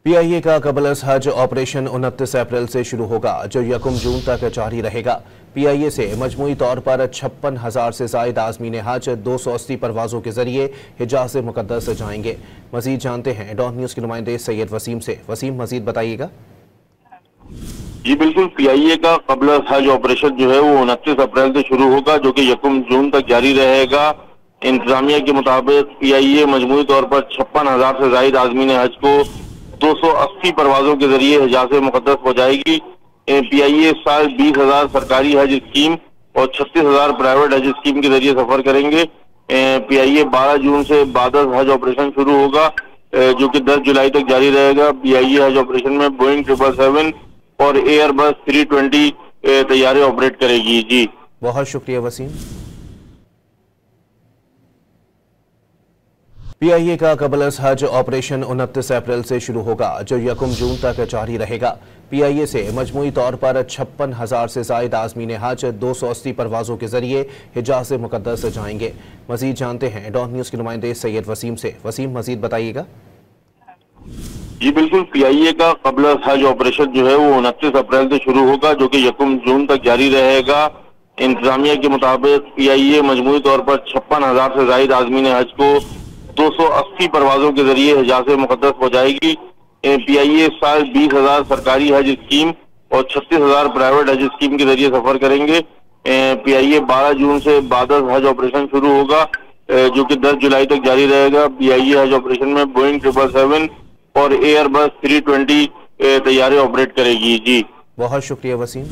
PIA का कबल हज ऑपरेशन 29 अप्रैल से शुरू होगा, जो 1 जून तक जारी रहेगा। पीआईए से मजमूई तौर पर 56,000 से जायद आज़मीन हज 280 परवाज़ों के जरिए हिजाज़ मुक़द्दस जाएंगे। मजीद जानते हैं डॉन न्यूज़ के नुमाइंदे सैयद वसीम से। वसीम, मजीद बताइएगा। जी बिल्कुल, पीआईए का कबल हज ऑपरेशन जो है वो 29 अप्रैल से शुरू होगा, जो कि 1 जून तक जारी रहेगा। इंतजामिया के मुताबिक पीआईए मजमूई तौर पर 56,000 से जायद आज़मीन हज को 280 परवाजों के जरिए हिजाज़ मुक़द्दस पहुंचाएगी। पीआईए इस साल 20,000 सरकारी हज स्कीम और 36,000 प्राइवेट हज स्कीम के जरिए सफर करेंगे। पीआईए 12 जून से बादल हज ऑपरेशन शुरू होगा, जो कि 10 जुलाई तक जारी रहेगा। पीआईए हज ऑपरेशन में बोइंग 777 और एयरबस 320 तैयारे ऑपरेट करेगी। जी बहुत शुक्रिया वसीम। पीआईए का कबल हज ऑपरेशन 29 अप्रैल से शुरू होगा, जो 1 जून तक जारी रहेगा। पीआईए से मजमूई तौर पर 56,000 से जायद आज़मीन हज 280 परवाज़ों के जरिए हिजाज़ मुक़द्दस जाएंगे। मजीद जानते हैं डॉन न्यूज़ के नुमाइंदे सैयद वसीम से। वसीम, मजीद बताइएगा। जी बिल्कुल, पीआईए का कबल हज ऑपरेशन जो है वो 29 अप्रैल से शुरू होगा, जो कि 1 जून तक जारी रहेगा। इंतजामिया के मुताबिक पीआईए मजमूई तौर पर 56,000 से जायद आज़मीन हज को 280 परवाजों के जरिए हिजाज़ मुक़द्दस पहुंचाएगी। पीआईए इस साल 20,000 सरकारी हज स्कीम और 36,000 प्राइवेट हज स्कीम के जरिए सफर करेंगे। पीआईए 12 जून से बादल हज ऑपरेशन शुरू होगा, जो कि 10 जुलाई तक जारी रहेगा। पीआईए हज ऑपरेशन में बोइंग 777 और एयरबस 320 तैयारे ऑपरेट करेगी। जी बहुत शुक्रिया वसीम।